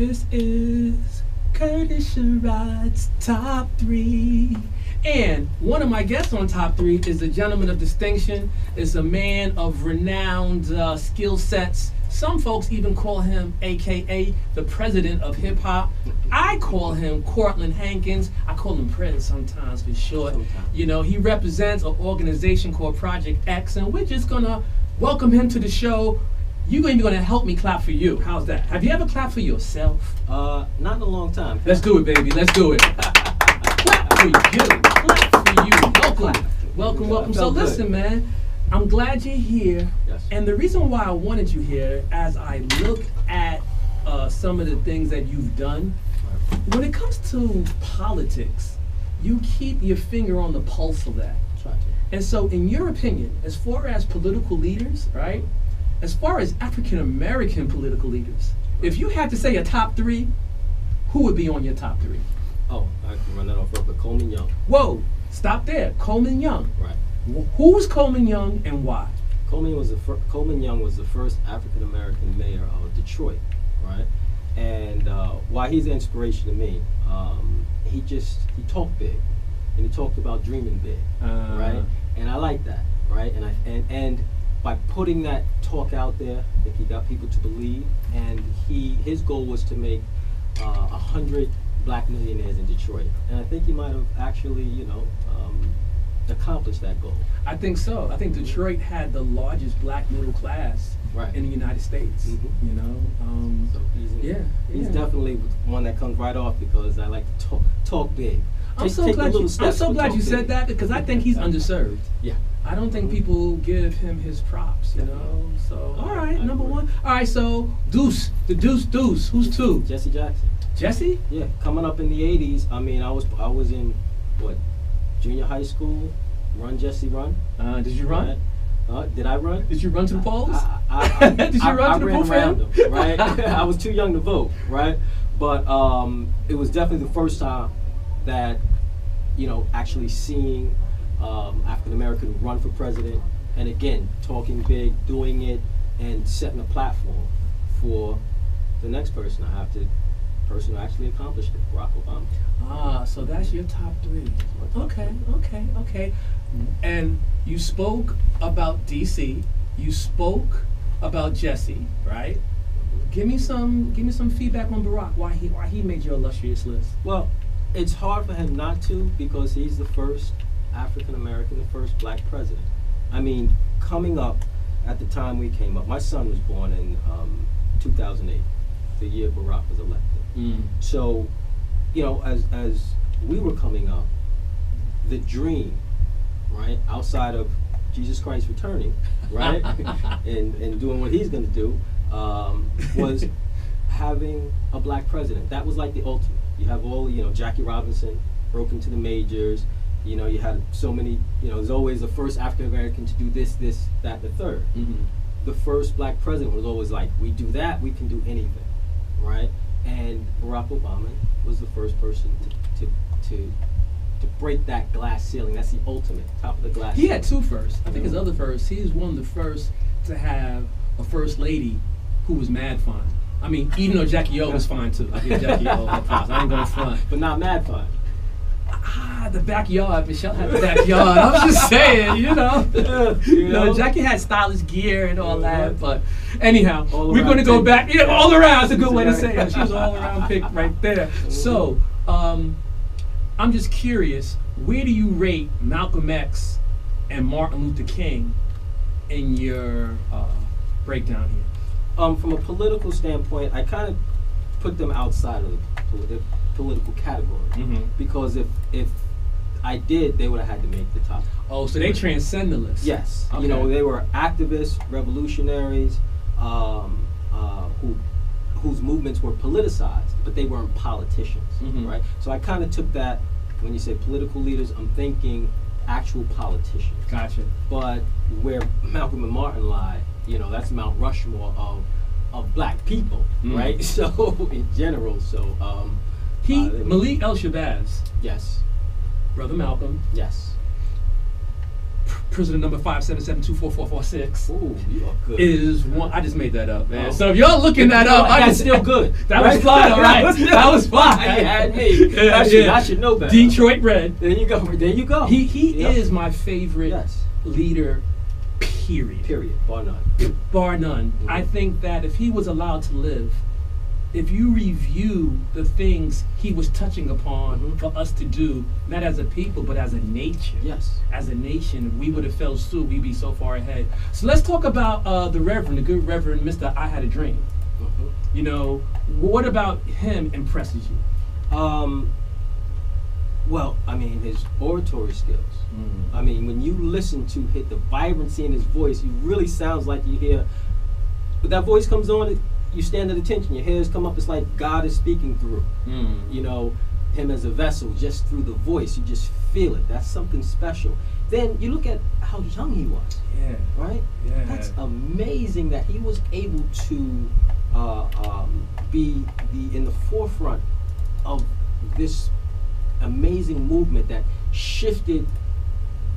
This is Curtis Sherrod's Top 3. And one of my guests on Top 3 is a gentleman of distinction, is a man of renowned skill sets. Some folks even call him, AKA, the president of hip hop. I call him Courtland Hankins. I call him Prez sometimes for short. You know, he represents an organization called Project X, and we're just gonna welcome him to the show. You're even gonna help me clap for you. How's that? Have you ever clapped for yourself? Not in a long time. Let's do it, baby. Let's do it. Clap for you. Clap for you. Welcome. So listen, man. I'm glad you're here. Yes. And the reason why I wanted you here, as I look at some of the things that you've done, when it comes to politics, you keep your finger on the pulse of that. Try to. And so, in your opinion, as far as political leaders, right? As far as African American political leaders, if you had to say a top 3, who would be on your top 3? Oh, I can run that off real quick. Coleman Young. Whoa, stop there. Coleman Young. Right. Who was Coleman Young and why? Coleman Young was the first African American mayor of Detroit, right? And why he's an inspiration to me, he talked big, and he talked about dreaming big, right? And I like that, right? And by putting that talk out there, I think he got people to believe, and his goal was to make 100 black millionaires in Detroit, and I think he might have actually, accomplished that goal. I think so. I think Detroit had the largest black middle class in the United States. Mm-hmm. You know, So he's definitely one that comes right off because I like to talk big. I'm so glad you said that because I think he's underserved. Yeah. I don't think people give him his props, you know. So all right, number agree. 1. All right, so Deuce. Who's 2? Jesse Jackson. Jesse? Yeah, coming up in the '80s. I mean, I was in junior high school. Run, Jesse, run. Did you run? Did I run? Did you run to the polls? Did you run to the ran polls? around them, right? I was too young to vote, right? But it was definitely the first time that actually seeing African American run for president, and again talking big, doing it, and setting a platform for the next person who actually accomplished it, Barack Obama. So that's your top 3. Okay. And you spoke about DC. You spoke about Jesse, right? Give me some feedback on Barack. Why he made your illustrious list? Well, it's hard for him not to because he's the first African American, the first black president. I mean, coming up at the time we came up, my son was born in 2008, the year Barack was elected. So, as we were coming up, the dream, right, outside of Jesus Christ returning, right, and doing what he's going to do, was having a black president. That was like the ultimate. You have all, Jackie Robinson broke into the majors. You had so many. There's always the first African American to do this, that, the third. Mm-hmm. The first black president was always like, we do that, we can do anything, right? And Barack Obama was the first person to break that glass ceiling. That's the ultimate, top of the glass He ceiling. had 2 firsts. I think his other first, he was one of the first to have a first lady who was mad fine. I mean, even though Jackie O was fine too. I give Jackie O her props. I ain't gonna front. But not mad fine. The backyard. Michelle had the backyard. I'm just saying, Jackie had stylish gear and all that. But anyhow, we're going to go back. Yeah, all around. That's a good way to say it. She was all around pick right there. So, I'm just curious. Where do you rate Malcolm X and Martin Luther King in your breakdown here? From a political standpoint, I kind of put them outside of the political category because if I did, they would have had to make the top. Oh, so they transcend the list. Yes, okay. They were activists, revolutionaries, whose movements were politicized, but they weren't politicians, right? So I kind of took that. When you say political leaders, I'm thinking actual politicians. Gotcha. But where Malcolm and Martin lie, that's Mount Rushmore of black people, right? So in general, Malik El Shabazz. Yes. Brother Malcolm. Yes. prisoner number 577-24446. Ooh, you are good. Is one. I just made that up, man. Oh. So if y'all looking that up, That's still good. That was fine, all right. That was fine. You had me. I should know better. Detroit Red. There you go. There you go. He Yep. is my favorite leader. Period. Bar none. Bar none. Mhm. I think that if he was allowed to live, if you review the things he was touching upon Mhm. for us to do, not as a people but as a nature. Yes. As a nation, if we would have fell suit, we'd be so far ahead. So let's talk about the Reverend, the good Reverend Mr. I Had a Dream. Mhm. You know, what about him impresses you? Well, I mean, his oratory skills. I mean, when you listen to the vibrancy in his voice, he really sounds like you hear. But that voice comes on, you stand at attention. Your hairs come up. It's like God is speaking through. You know, him as a vessel, just through the voice, you just feel it. That's something special. Then you look at how young he was. Yeah. Right. Yeah. That's amazing that he was able to be in the forefront of this amazing movement that shifted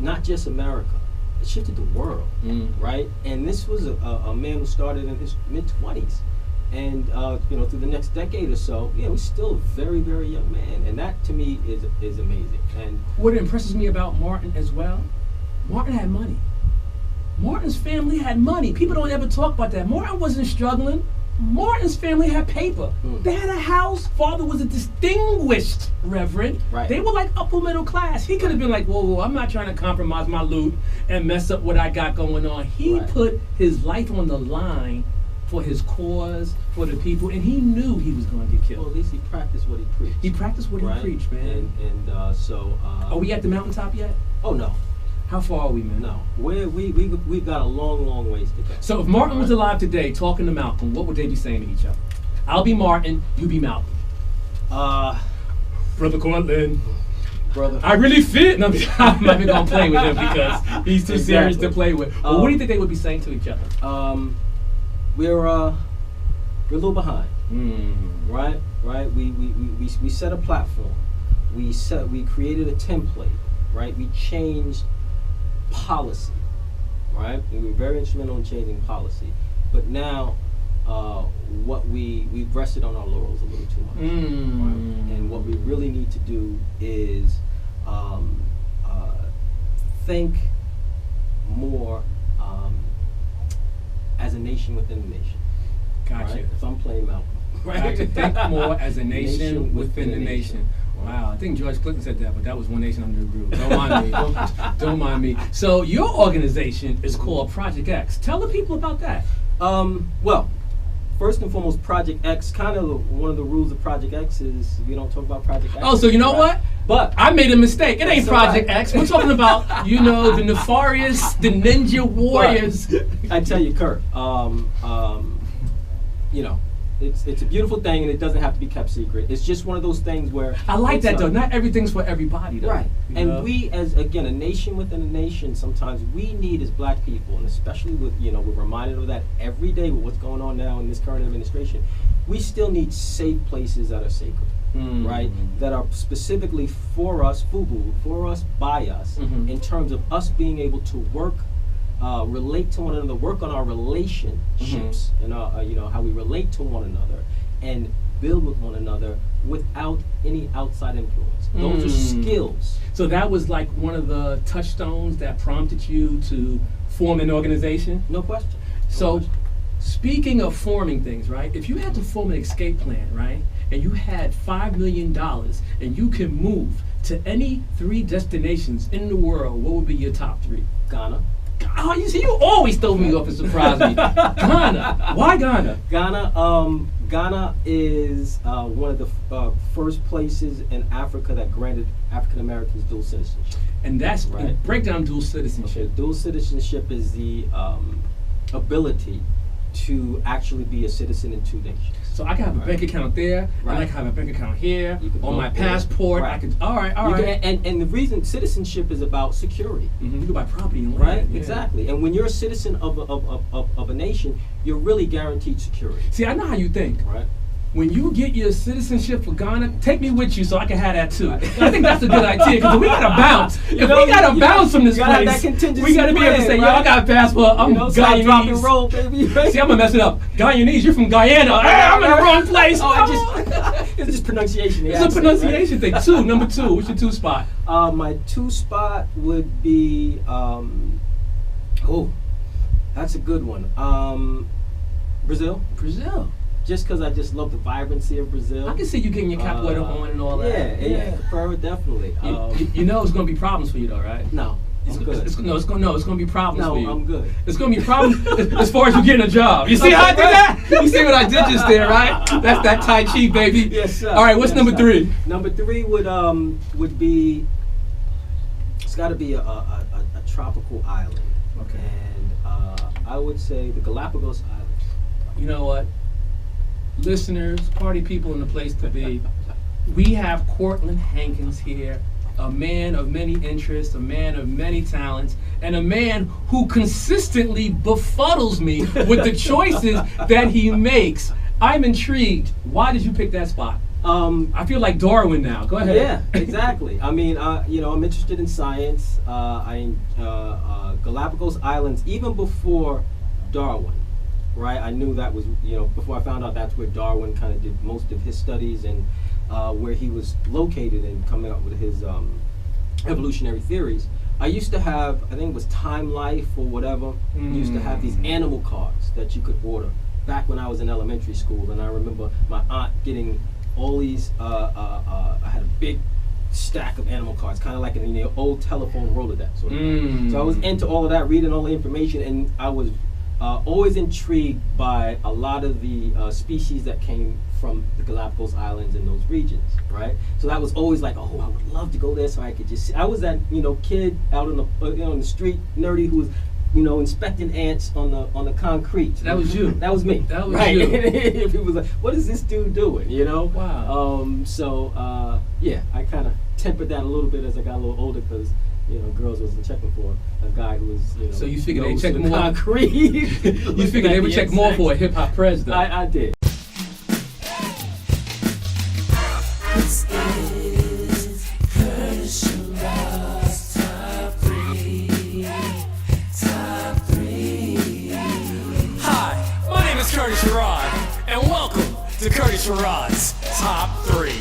not just America, it shifted the world, right? And this was a man who started in his mid-20s, and you know, through the next decade or so, yeah, he's still a very, very young man, and that to me is amazing. And what impresses me about Martin as well, Martin had money. Martin's family had money. People don't ever talk about that. Martin wasn't struggling. Martin's family had paper. They had a house. Father was a distinguished reverend. Right. They were like upper middle class. He could have been like, whoa, I'm not trying to compromise my loot and mess up what I got going on. He put his life on the line for his cause, for the people, and he knew he was going to get killed. Well, at least he practiced what he preached. He practiced what he preached, man. And so. Are we at the mountaintop yet? Oh no. How far are we, man? No, we've got a long ways to go. So if Martin was alive today, talking to Malcolm, what would they be saying to each other? I'll be Martin, you be Malcolm. Brother Courtland. Brother. I really fit. No, I'm not even gonna play with him because he's too serious to play with. But what do you think they would be saying to each other? We're a little behind. Right. We set a platform. We created a template. Right. We changed policy. Right. We were very instrumental in changing policy. But now, we've rested on our laurels a little too much. Right? And what we really need to do is think more as a nation within a nation. Gotcha. Right? If I'm playing Malcolm. Right. Think more as a nation within the nation. Wow, I think George Clinton said that, but that was one nation under a group. Don't mind me. Don't mind me. So your organization is called Project X. Tell the people about that. Well, first and foremost, Project X, kind of one of the rules of Project X is we don't talk about Project X. Oh, so you know what? But I made a mistake. It ain't Project right. X. We're talking about, you know, the nefarious, the ninja warriors. But I tell you, Kurt, you know, it's a beautiful thing, and it doesn't have to be kept secret. It's just one of those things where I like that though. Not everything's for everybody though. Right. You know? And we, as again a nation within a nation, sometimes we need as Black people, and especially with we're reminded of that every day with what's going on now in this current administration. We still need safe places that are sacred, right? That are specifically for us, FUBU, for us, by us, in terms of us being able to work. Relate to one another, work on our relationships, and how we relate to one another, and build with one another without any outside influence. Those are skills. So that was like one of the touchstones that prompted you to form an organization? No question. So, speaking of forming things, right? If you had to form an escape plan, right, and you had $5 million and you can move to any 3 destinations in the world, what would be your top 3? Ghana. Oh, you see, you always throw me off and surprise me. Ghana. Why Ghana? Ghana is one of the first places in Africa that granted African Americans dual citizenship. And that's right. Break down dual citizenship. Okay, dual citizenship is the ability to actually be a citizen in 2 nations. So I can have a bank account there, and I can have a bank account here, on my passport. Right. I can. All right. And the reason citizenship is about security. You can buy property and land. Right. Yeah. Exactly. And when you're a citizen of a nation, you're really guaranteed security. See, I know how you think. Right. when you get your citizenship for Ghana, take me with you so I can have that too. I think that's a good idea because we gotta bounce. If we gotta bounce from this place, we gotta be able to say, yo, I got a passport. I'm Guyanese. Drop and roll, baby. See, I'm gonna mess it up. Guyanese, you're from Guyana. I'm in the wrong place. It's just pronunciation. It's a pronunciation thing. Number two. What's your 2 spot? My 2 spot would be. That's a good one. Brazil. Just because I just love the vibrancy of Brazil. I can see you getting your capoeira on and all that. Yeah, capoeira definitely. You know it's gonna be problems for you though, right? No, I'm good. It's gonna be problems for you. No, I'm good. It's gonna be problems as far as you getting a job. You see how I did that? You see what I did just there, right? That's that Tai Chi, baby. Yes, sir. All right, what's number 3? Number 3 would be. It's got to be a tropical island. Okay. And I would say the Galapagos Islands. You know what? Listeners, party people in the place to be, we have Courtland Hankins here, a man of many interests, a man of many talents, and a man who consistently befuddles me with the choices that he makes. I'm intrigued. Why did you pick that spot? I feel like Darwin now. Go ahead. Yeah, exactly. I mean, I'm interested in science. Galapagos Islands, even before Darwin. Right, I knew that was, before I found out that's where Darwin kind of did most of his studies and where he was located and coming up with his evolutionary theories. I used to have, I think it was Time Life or whatever, used to have these animal cards that you could order back when I was in elementary school. And I remember my aunt getting all these, I had a big stack of animal cards, kind of like in the old telephone Rolodex. Sort of. So I was into all of that, reading all the information, and I was always intrigued by a lot of the species that came from the Galapagos Islands in those regions, right? So that was always like, oh, I would love to go there so I could just see. I was that, kid out on the street, nerdy, who was, inspecting ants on the concrete. That was you. That was me. That was right. you. People was like, what is this dude doing? Wow. I kind of tempered that a little bit as I got a little older because. Girls wasn't checking for a guy who was, So you figured they check more? Concrete. You figured they would check more for a hip hop president? I did. This is Curtis Sherrod's Top 3. Top 3. Hi, my name is Curtis Sherrod, and welcome to Curtis Sherrod's Top 3.